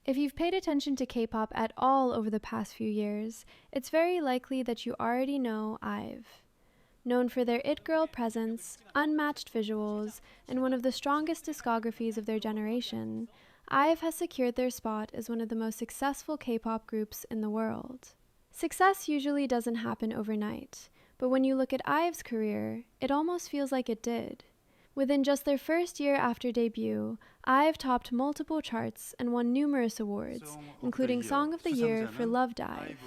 If you've paid attention to K-pop at all over the past few years, it's very likely that you already know IVE. Known for their it-girl presence, unmatched visuals, and one of the strongest discographies of their generation, IVE has secured their spot as one of the most successful K-pop groups in the world. Success usually doesn't happen overnight, but when you look at IVE's career, it almost feels like it did. Within just their first year after debut, IVE topped multiple charts and won numerous awards, including Song of the Year for Love Dive.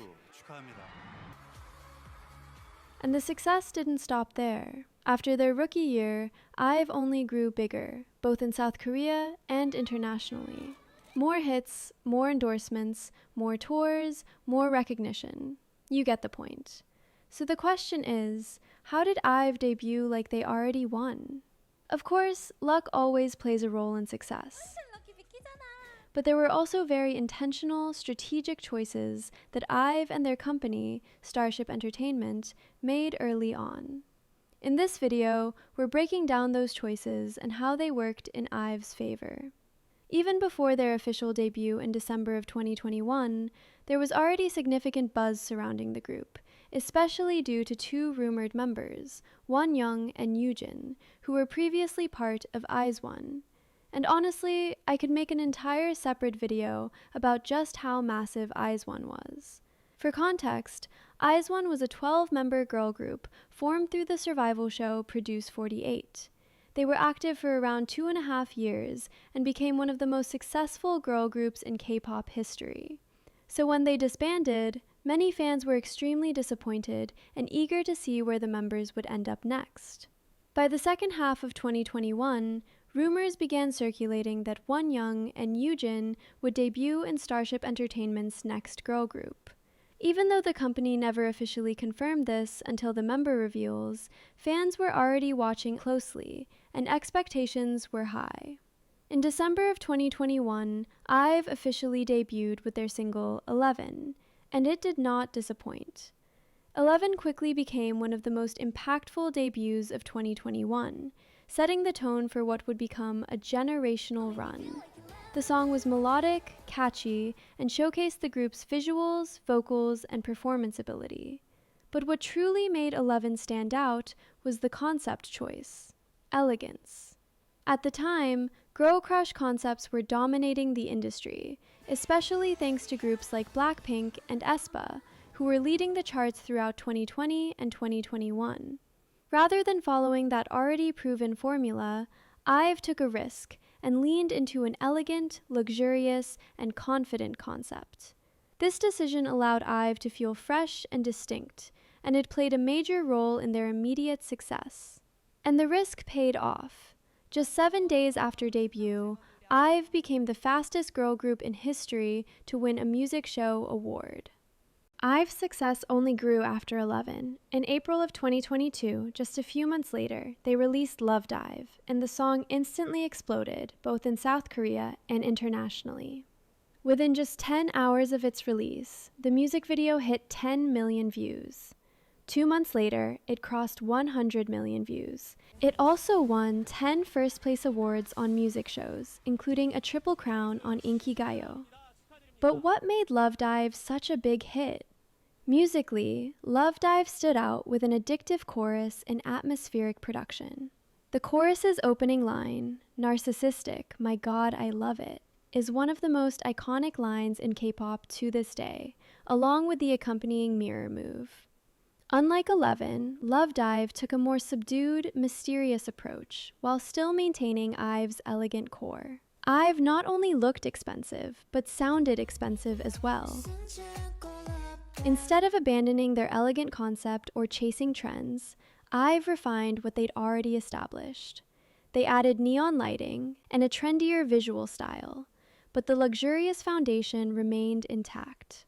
And the success didn't stop there. After their rookie year, IVE only grew bigger, both in South Korea and internationally. More hits, more endorsements, more tours, more recognition. You get the point. So the question is, how did IVE debut like they already won? Of course, luck always plays a role in success. But there were also very intentional, strategic choices that IVE and their company, Starship Entertainment, made early on. In this video, we're breaking down those choices and how they worked in IVE's favor. Even before their official debut in December of 2021, there was already significant buzz surrounding the group, especially due to two rumored members, Wonyoung and Yujin, who were previously part of IZONE. And honestly, I could make an entire separate video about just how massive IZONE was. For context, IZONE was a 12-member girl group formed through the survival show Produce 48. They were active for around 2.5 years and became one of the most successful girl groups in K-pop history. So when they disbanded, many fans were extremely disappointed and eager to see where the members would end up next. By the second half of 2021, rumors began circulating that Wonyoung and Yujin would debut in Starship Entertainment's next girl group. Even though the company never officially confirmed this until the member reveals, fans were already watching closely, and expectations were high. In December of 2021, IVE officially debuted with their single 11, and it did not disappoint. 11 quickly became one of the most impactful debuts of 2021, setting the tone for what would become a generational run. The song was melodic, catchy, and showcased the group's visuals, vocals, and performance ability. But what truly made 11 stand out was the concept choice: elegance. At the time, girl crush concepts were dominating the industry, especially thanks to groups like Blackpink and aespa, who were leading the charts throughout 2020 and 2021. Rather than following that already proven formula, IVE took a risk and leaned into an elegant, luxurious, and confident concept. This decision allowed IVE to feel fresh and distinct, and it played a major role in their immediate success. And the risk paid off. Just 7 days after debut, IVE became the fastest girl group in history to win a music show award. IVE's success only grew after 11. In April of 2022, just a few months later, they released Love Dive, and the song instantly exploded, both in South Korea and internationally. Within just 10 hours of its release, the music video hit 10 million views. 2 months later, it crossed 100 million views. It also won 10 first-place awards on music shows, including a Triple Crown on Inkigayo. But what made Love Dive such a big hit? Musically, Love Dive stood out with an addictive chorus and atmospheric production. The chorus's opening line, "Narcissistic, my God, I love it," is one of the most iconic lines in K-pop to this day, along with the accompanying mirror move. Unlike 11, Love Dive took a more subdued, mysterious approach, while still maintaining IVE's elegant core. IVE not only looked expensive, but sounded expensive as well. Instead of abandoning their elegant concept or chasing trends, IVE refined what they'd already established. They added neon lighting and a trendier visual style, but the luxurious foundation remained intact.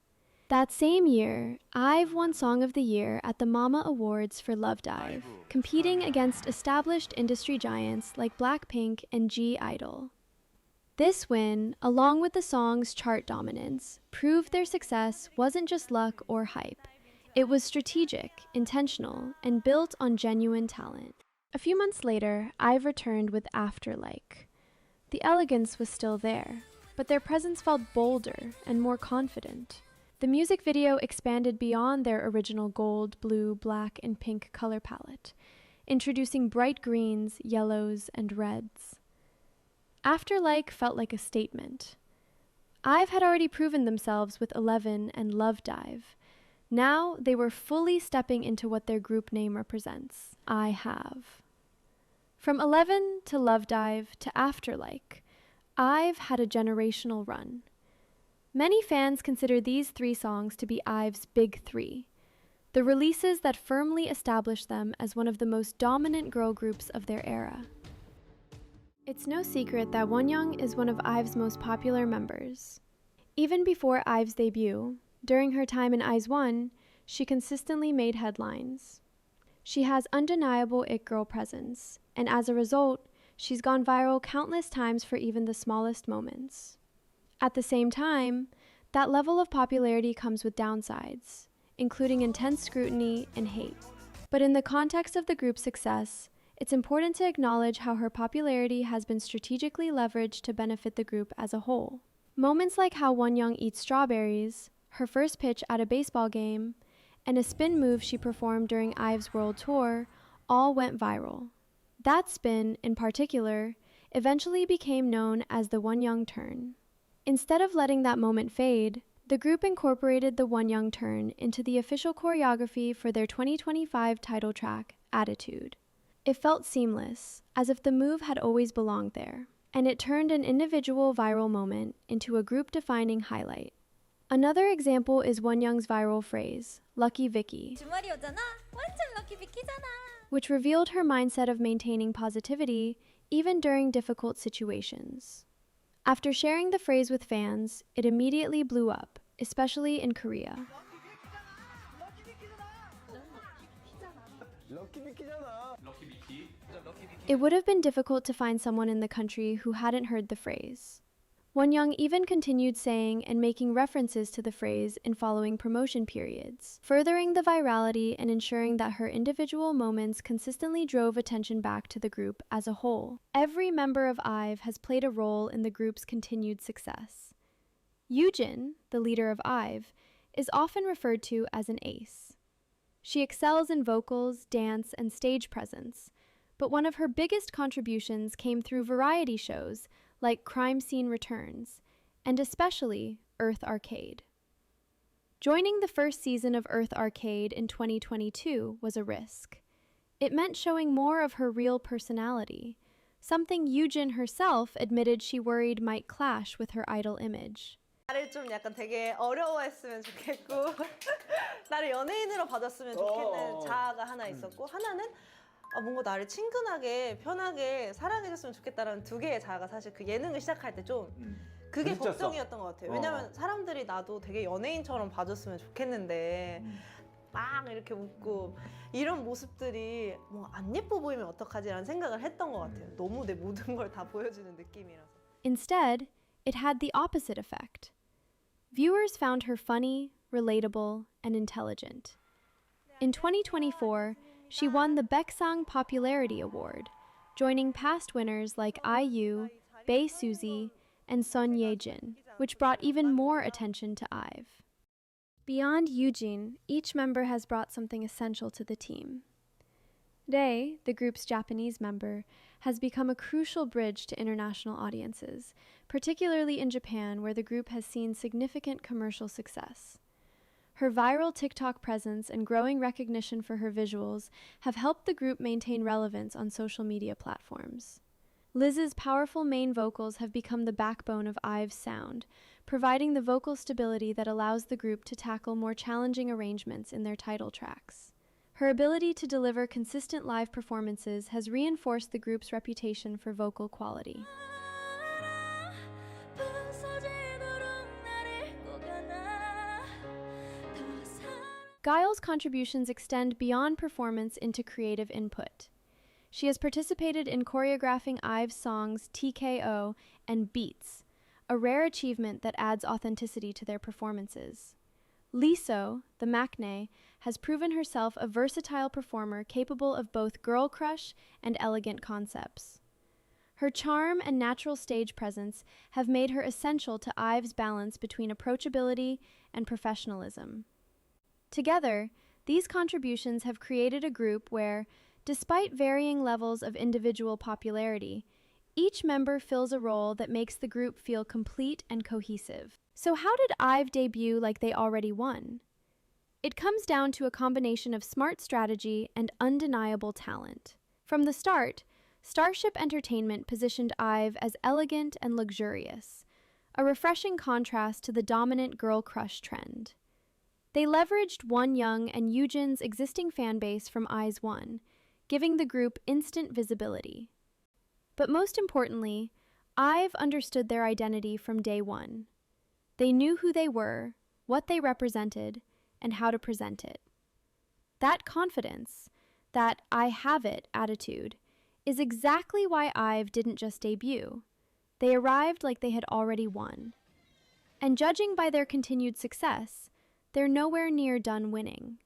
That same year, IVE won Song of the Year at the Mama Awards for Love Dive, competing against established industry giants like Blackpink and G-Idol. This win, along with the song's chart dominance, proved their success wasn't just luck or hype. It was strategic, intentional, and built on genuine talent. A few months later, IVE returned with After Like. The elegance was still there, but their presence felt bolder and more confident. The music video expanded beyond their original gold, blue, black, and pink color palette, introducing bright greens, yellows, and reds. Afterlike felt like a statement. IVE had already proven themselves with 11 and Love Dive. Now they were fully stepping into what their group name represents, I Have. From 11 to Love Dive to Afterlike, IVE had a generational run. Many fans consider these 3 songs to be IVE's big 3, the releases that firmly established them as one of the most dominant girl groups of their era. It's no secret that Wonyoung is one of IVE's most popular members. Even before IVE's debut, during her time in IZONE, she consistently made headlines. She has undeniable it girl presence, and as a result, she's gone viral countless times for even the smallest moments. At the same time, that level of popularity comes with downsides, including intense scrutiny and hate. But in the context of the group's success, it's important to acknowledge how her popularity has been strategically leveraged to benefit the group as a whole. Moments like how Wonyoung eats strawberries, her first pitch at a baseball game, and a spin move she performed during IVE's world tour all went viral. That spin, in particular, eventually became known as the Wonyoung turn. Instead of letting that moment fade, the group incorporated the Wonyoung turn into the official choreography for their 2025 title track, Attitude. It felt seamless, as if the move had always belonged there, and it turned an individual viral moment into a group-defining highlight. Another example is Wonyoung's viral phrase, Lucky Vicky, which revealed her mindset of maintaining positivity even during difficult situations. After sharing the phrase with fans, it immediately blew up, especially in Korea. It would have been difficult to find someone in the country who hadn't heard the phrase. Wonyoung even continued saying and making references to the phrase in following promotion periods, furthering the virality and ensuring that her individual moments consistently drove attention back to the group as a whole. Every member of IVE has played a role in the group's continued success. Yujin, the leader of IVE, is often referred to as an ace. She excels in vocals, dance, and stage presence, but one of her biggest contributions came through variety shows like Crime Scene Returns, and especially Earth Arcade. Joining the first season of Earth Arcade in 2022 was a risk. It meant showing more of her real personality, something Yujin herself admitted she worried might clash with her idol image. 나를 좀 약간 되게 어려워했으면 좋겠고 나를 연예인으로 봐줬으면 좋겠는 자아가 하나 있었고 하나는 뭔가 나를 친근하게 편하게 사랑해줬으면 좋겠다라는 2개의 자아가 사실 그 예능을 시작할 때 좀 그게 부딪혔어. 걱정이었던 것 같아요. 왜냐면 사람들이 나도 되게 연예인처럼 봐줬으면 좋겠는데 막 이렇게 웃고 이런 모습들이 뭐 안 예뻐 보이면 어떡하지라는 생각을 했던 것 같아요. 너무 내 모든 걸 다 보여주는 느낌이라서. Instead, it had the opposite effect. Viewers found her funny, relatable, and intelligent. In 2024, she won the Baeksang Popularity Award, joining past winners like IU, Bae Suzy, and Son Ye-jin, which brought even more attention to IVE. Beyond Yujin, each member has brought something essential to the team. Rei, the group's Japanese member, has become a crucial bridge to international audiences, particularly in Japan, where the group has seen significant commercial success. Her viral TikTok presence and growing recognition for her visuals have helped the group maintain relevance on social media platforms. Liz's powerful main vocals have become the backbone of IVE's sound, providing the vocal stability that allows the group to tackle more challenging arrangements in their title tracks. Her ability to deliver consistent live performances has reinforced the group's reputation for vocal quality. Guile's contributions extend beyond performance into creative input. She has participated in choreographing IVE's songs TKO and Beats, a rare achievement that adds authenticity to their performances. Liso, the maknae, has proven herself a versatile performer capable of both girl crush and elegant concepts. Her charm and natural stage presence have made her essential to IVE's balance between approachability and professionalism. Together, these contributions have created a group where, despite varying levels of individual popularity, each member fills a role that makes the group feel complete and cohesive. So how did IVE debut like they already won? It comes down to a combination of smart strategy and undeniable talent. From the start, Starship Entertainment positioned IVE as elegant and luxurious, a refreshing contrast to the dominant girl crush trend. They leveraged Wonyoung and Yujin's existing fanbase from IZONE, giving the group instant visibility. But most importantly, IVE understood their identity from day one. They knew who they were, what they represented, and how to present it. That confidence, that I have it attitude, is exactly why IVE didn't just debut. They arrived like they had already won. And judging by their continued success, they're nowhere near done winning.